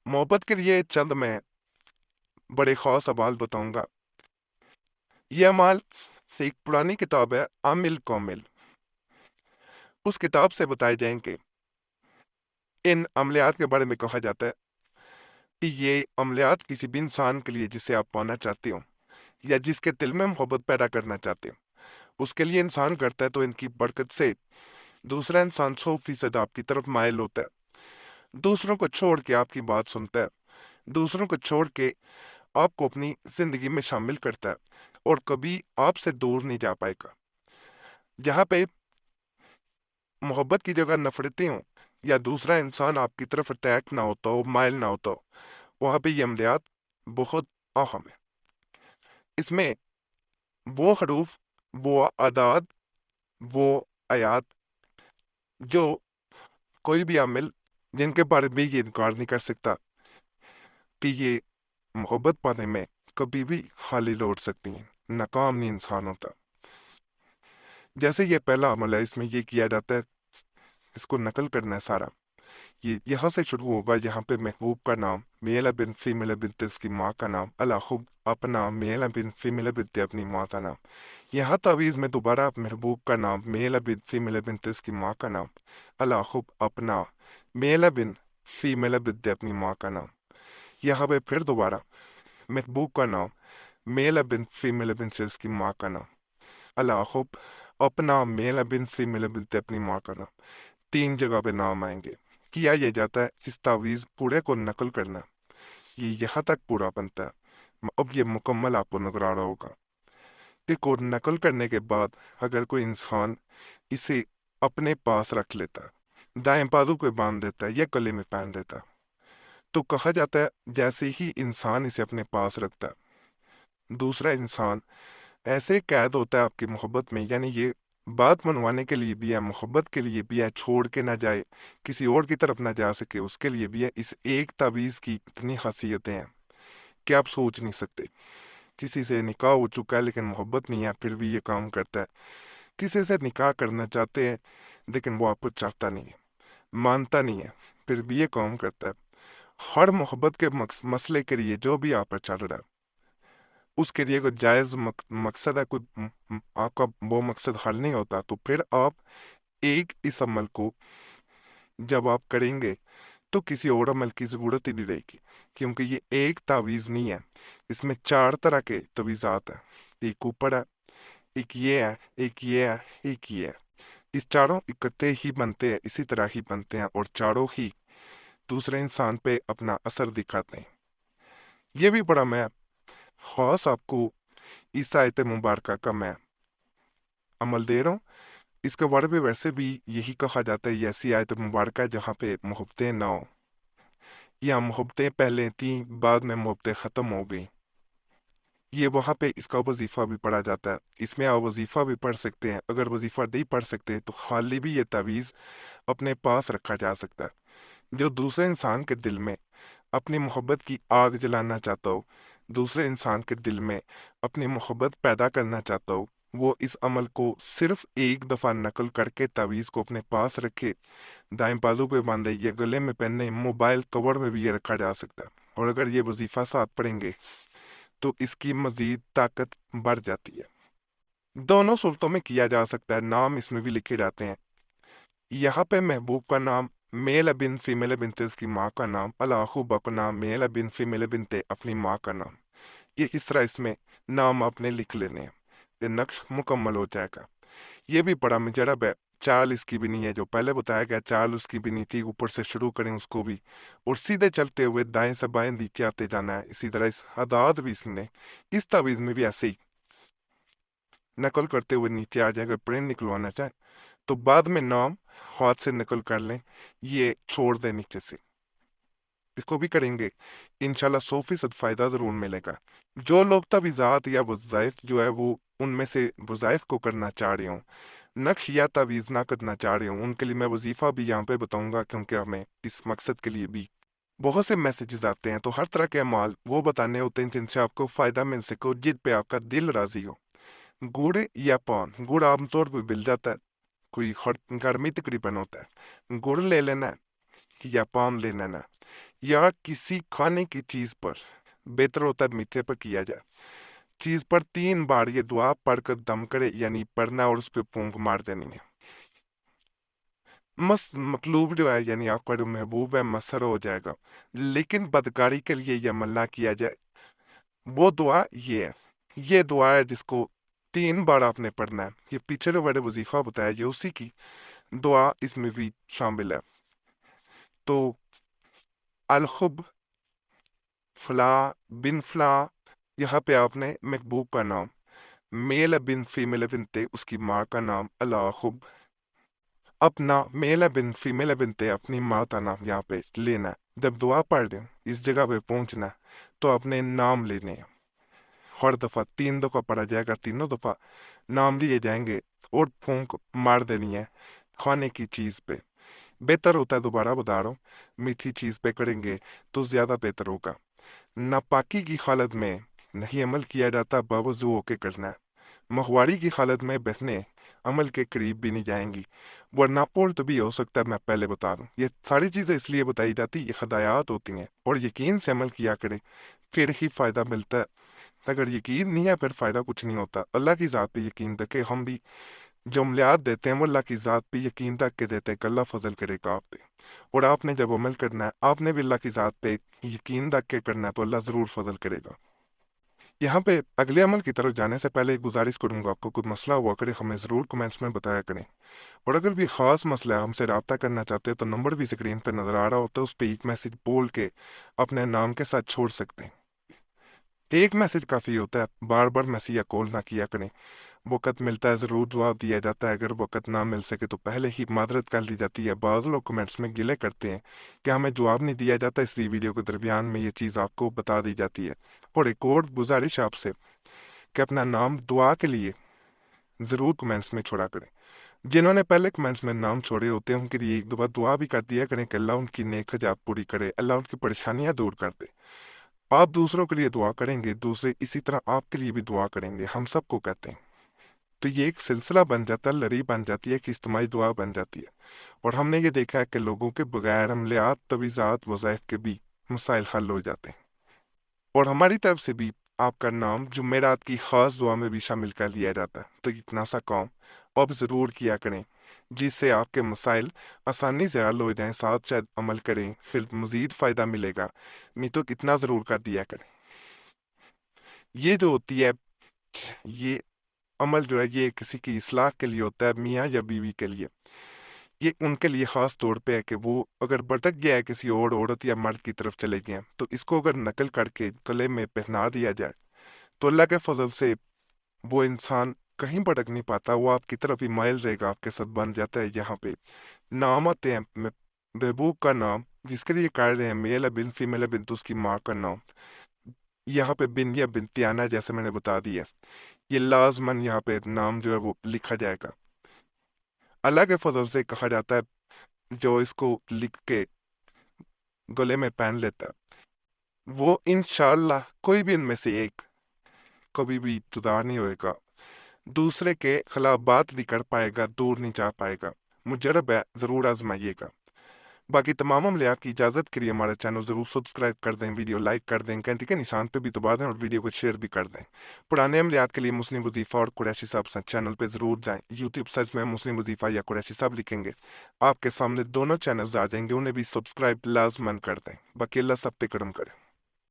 मोहब्बत के लिए चंद मैं बड़े ख़ास अमाल बताऊंगा। ये अमाल से एक पुरानी किताब है आमिल कौमिल। उस किताब से बताए जाएंगे इन अमलियात के बारे में कहा जाता है कि ये अमलियात किसी भी इंसान के लिए जिसे आप पाना चाहते हो या जिसके दिल में मोहब्बत पैदा करना चाहते हो उसके लिए इंसान करता है, तो इनकी बरकत से दूसरा इंसान 100% आपकी तरफ मायल होता है, दूसरों को छोड़ के आपकी बात सुनता है, दूसरों को छोड़ के आपको अपनी जिंदगी में शामिल करता है और कभी आपसे दूर नहीं जा पाएगा। जहाँ पे मोहब्बत की जगह नफरतें हों या दूसरा इंसान आपकी तरफ अटैक ना होता हो, माइल ना होता हो, वहाँ पे ये अमलियात बहुत अहम है। इसमें वो हरूफ, वो आदाद, वो आयात जो कोई भी आमिल जिनके बारे में ये इनकार नहीं कर सकता कि ये मोहब्बत पाने में कभी भी खाली लौट सकती हैं, नाकाम नहीं इंसान होता। जैसे ये पहला अमल है, इसमें ये किया जाता है, इसको नकल करना है सारा। ये यहाँ से शुरू होगा, यहाँ पे महबूब का नाम, मेल बिन फीमेल बिनत इसकी माँ का नाम, अलाखुब अपना मेल बिन फीमेल बिनत अपनी माँ का नाम। यहाँ तावीज़ में दोबारा महबूब का नाम, मेल बिन फीमेल बिनत इसकी माँ का नाम, अलाखुब अपना मेल बिन फीमेल बिनत अपनी माँ का नाम। यहाँ पे फिर दोबारा महबूब का नाम, मेल बिन फीमेल बिनत इसकी माँ का नाम, अलाखुब अपना मेल बिन फीमेल बिनत अपनी माँ का नाम। 3 जगह पे नाम आएंगे। किया यह जाता है इस तावीज़ पूरे को नकल करना, ये यहाँ तक पूरा बनता है। अब ये मुकम्मल आपको नजर आ रहा होगा कि कोड नकल करने के बाद अगर कोई इंसान इसे अपने पास रख लेता है, दाएं बाजू पे बांध देता है या गले में पहन देता है, तो कहा जाता है जैसे ही इंसान इसे अपने पास रखता है, दूसरा इंसान ऐसे कैद होता है आपकी मोहब्बत में। यानी ये बात मनवाने के लिए भी है, मोहब्बत के लिए भी है, छोड़ के ना जाए, किसी और की तरफ ना जा सके, उसके लिए भी है। इस एक तावीज़ की इतनी खासियतें हैं कि आप सोच नहीं सकते। किसी से निकाह हो चुका है लेकिन मोहब्बत नहीं है, फिर भी ये काम करता है। किसी से निकाह करना चाहते हैं लेकिन वो आपको चाहता नहीं है, मानता नहीं है, फिर भी ये काम करता है। हर मोहब्बत के मसले के लिए जो भी आप पर चल रहा है, उसके लिए कोई जायज़ मकसद है, कोई आपका वो मकसद हल नहीं होता, तो फिर आप एक इस अमल को जब आप करेंगे तो किसी और अमल की ज़रूरत ही नहीं रहेगी, क्योंकि ये एक तावीज़ नहीं है, इसमें 4 तरह के तवीज़ात हैं। एक ऊपर है, एक ये है, एक ये है, एक ये है। इस चारों इकट्ठे ही बनते हैं, इसी तरह ही बनते हैं और चारों ही दूसरे इंसान पे अपना असर दिखाते हैं। ये भी बड़ा मैं खास आपको इस आयत मुबारक का मैं अमल दे रहा हूँ। इसके बारे में वैसे भी यही कहा जाता है, ये ऐसी आयत मुबारक है जहाँ पे मोहब्बतें ना हो या मोहब्बतें पहले थी बाद में मोहब्बतें ख़त्म हो गई। ये वहाँ पे इसका वजीफ़ा भी पढ़ा जाता है। इसमें आप वजीफ़ा भी पढ़ सकते हैं। अगर वजीफ़ा नहीं पढ़ सकते तो खाली भी ये तावीज़ अपने पास रखा जा सकता है। जो दूसरे इंसान के दिल में अपनी मोहब्बत की आग जलाना चाहता हो, दूसरे इंसान के दिल में अपनी मोहब्बत पैदा करना चाहता हो, वो इस अमल को सिर्फ एक दफ़ा नकल करके तावीज़ को अपने पास रखे, दाएं बाजू पे बांधे या गले में पहने, मोबाइल कवर में भी ये रखा जा सकता है। और अगर ये वजीफ़ा साथ पढ़ेंगे तो इसकी मजीद ताकत बढ़ जाती है। दोनों सूरतों में किया जा सकता है, नाम इसमें भी लिखे जाते हैं। यहाँ पे महबूब का नाम, मेल बिन फीमेल बिनते उसकी माँ का नाम, अलाखू बकना मेल बिन फीमेल बिनते अपनी माँ का नाम। ये इस तरह इसमें नाम आपने लिख लेने हैं, ये नक्श मुकम्मल हो जाएगा। ये भी बड़ा मुजरब है, चाल इसकी भी नहीं है। जो पहले बताया गया चाल उसकी भी नहीं थी, ऊपर से शुरू करें उसको भी और सीधे चलते हुए दाएं से बाएं नीचे आते जाना है। इसी तरह इस आदात भी इसने इस तावीज़ में भी ऐसे ही नकल करते हुए नीचे आ जाएगा। प्रेम निकलवाना चाहे तो बाद में नाम हाथ से नकल कर लें, ये छोड़ दें नीचे से। इसको भी करेंगे, इंशाल्लाह 100% फायदा जरूर मिलेगा। जो लोग तवीज़ात या वज़ाइफ जो है वो उनमें से वज़ाइफ को करना चाह रहे हों, नक्श या तावीज़ ना करना चाह रहे हों, उनके लिए मैं वजीफ़ा भी यहाँ पे बताऊंगा, क्योंकि हमें इस मकसद के लिए भी बहुत से मैसेजेस आते हैं। तो हर तरह के अमाल वो बताने होते हैं जिनसे आपको फ़ायदा मिल सके और जिन पे आपका दिल राज़ी हो। गुड़ या पान, गुड़ आमतौर पर मिल जाता है, कोई गर्मी तकरीबन होता है, गुड़ ले लेना है या पान ले लेना है। या किसी खाने की चीज पर, बेहतर होता है मीठे पर किया जाए, चीज पर 3 बार ये दुआ पढ़कर दम करे, यानी पढ़ना और उस पर फूंक मार देनी है। मतलूब जो है यानी आपका जो महबूब है मसर हो जाएगा। लेकिन बदकारी के लिए ये अमल ना किया जाए, वो दुआ ये है। ये दुआ है जिसको 3 बार आपने पढ़ना है। ये पीछे जो मैंने वजीफा बताया ये उसी की दुआ इसमें भी शामिल है। तो अलखुब फला बिन फला, यहाँ पे आपने महबूब का नाम, मेल बिन फीमेल बिनते उसकी माँ का नाम अलाखुब, अपना मेल बिन फीमेल बिनते अपनी माँ का नाम यहाँ पे लेना है। जब दुआ पढ़ रहे हो इस जगह पे पहुंचना है तो अपने नाम लेने हैं। हर दफा 3 दफा पढ़ा जाएगा, तीनों दफा नाम लिए जाएंगे और फूंक मार देनी है खाने की चीज पे। बेहतर होता है, दोबारा बता रहा हूँ, मीठी चीज पे करेंगे तो ज्यादा बेहतर होगा। नापाकी की हालत में नहीं अमल किया जाता, बावजू होके करना है। मखवारी की हालत में बहने अमल के करीब भी नहीं जाएंगी, वरना पोल तो भी हो सकता है। मैं पहले बता दूं, ये सारी चीजें इसलिए बताई जाती, ये हदायत होती हैं और यकीन से अमल किया करें फिर ही फायदा मिलता है। अगर यकीन नहीं है फिर फायदा कुछ नहीं होता। अल्लाह की ज़ात पे यकीन रखे, हम भी जो अमलियात देते हैं वो अल्लाह की ज़ात पे यकीन रख के देते हैं कि अल्लाह फजल करेगा आप पे। और आपने जब अमल करना है आपने भी अल्लाह की ज़ात पे यकीन रख के करना है तो अल्लाह ज़रूर फजल करेगा। यहाँ पे अगले अमल की तरफ जाने से पहले एक गुजारिश करूंगा, आपको कुछ मसला हुआ करे हमें ज़रूर कमेंट्स में बताया करें। और अगर भी ख़ास मसला है हमसे रब्ता करना चाहते हैं तो नंबर भी स्क्रीन पर नज़र आ रहा होता है, उस पर एक मैसेज बोल के अपने नाम के साथ छोड़ सकते हैं। एक मैसेज काफ़ी होता है, बार बार मैसेज या कॉल ना किया करें। वक़्त मिलता है ज़रूर जवाब दिया जाता है, अगर वक़्त ना मिल सके तो पहले ही मादरत कर ली जाती है। बाद लोग कमेंट्स में गिले करते हैं कि हमें जवाब नहीं दिया जाता, इसलिए वीडियो के दरमियान में ये चीज़ आपको बता दी जाती है। और एक और गुजारिश आपसे कि अपना नाम दुआ के लिए ज़रूर कमेंट्स में छोड़ा करें। जिन्होंने पहले कमेंट्स में नाम छोड़े होते हैं उनके लिए एक दो बार दुआ भी कर दिया करें कि अल्लाह उनकी नेक हजात पूरी करे, अल्लाह उनकी परेशानियां दूर कर दे। आप दूसरों के लिए दुआ करेंगे, दूसरे इसी तरह आपके लिए भी दुआ करेंगे, हम सबको कहते हैं। तो ये एक सिलसिला बन जाता है, लड़ी बन जाती है, कि इज्तिमाई दुआ बन जाती है। और हमने ये देखा है कि लोगों के बगैर अमलियात तवीज़ात वज़ाइफ के भी मसाइल हल हो जाते हैं। और हमारी तरफ से भी आपका नाम जुमेरात की ख़ास दुआ में भी शामिल कर लिया जाता है। तो इतना सा काम अब ज़रूर किया करें जिससे आपके मसाइल आसानी से हल हो जाएं। साथ साथ अमल करें फिर मज़ीद फ़ायदा मिलेगा, नहीं तो इतना ज़रूर कर दिया करें। ये जो होती है ये अमल जो है ये किसी की इस्लाह के लिए होता है, मियाँ या बीवी के लिए। ये उनके लिए ख़ास तौर पे है कि वो अगर भटक गया है किसी और औरत या मर्द की तरफ चले गए हैं तो इसको अगर नकल करके गले में पहना दिया जाए तो अल्लाह के फजल से वो इंसान कहीं भटक नहीं पाता, वो आपकी तरफ ही माइल रहेगा, आपके साथ बन जाता है। यहाँ पे नाम आते हैं महबूब का नाम जिसके लिए कह रहे हैं मेल है बिन, फीमेल है बिन तो उसकी माँ का नाम। यहाँ पे बिन या बिनतियाना जैसे मैंने बता दिया, ये लाजमन यहाँ पे नाम जो है वो लिखा जाएगा। अल्लाह के फजल से कहा जाता है जो इसको लिख के गले में पहन लेता है वो इंशाअल्लाह कोई भी इनमें से एक कभी भी जुदा नहीं होएगा, दूसरे के खिलाफ बात नहीं कर पाएगा, दूर नहीं जा पाएगा। मुजरब है, ज़रूर आजमाइएगा। बाकी तमाम अमलियात की इजाज़त के लिए हमारा चैनल ज़रूर सब्सक्राइब कर दें, वीडियो लाइक कर दें, घंटी के निशान पे भी दबा दें और वीडियो को शेयर भी कर दें। पुराने अमलियात के लिए मुस्लिम वजीफ़ा और कुरैशी साहब चैनल पे ज़रूर जाएं। यूट्यूब सर्च में मुस्लिम वजीफ़ा या कुरैशी साहब लिखेंगे, आपके सामने दोनों चैनल्स आ जाएंगे, उन्हें भी सब्सक्राइब लाजमन कर दें। बाकी अल्लाह सब पे करम करे।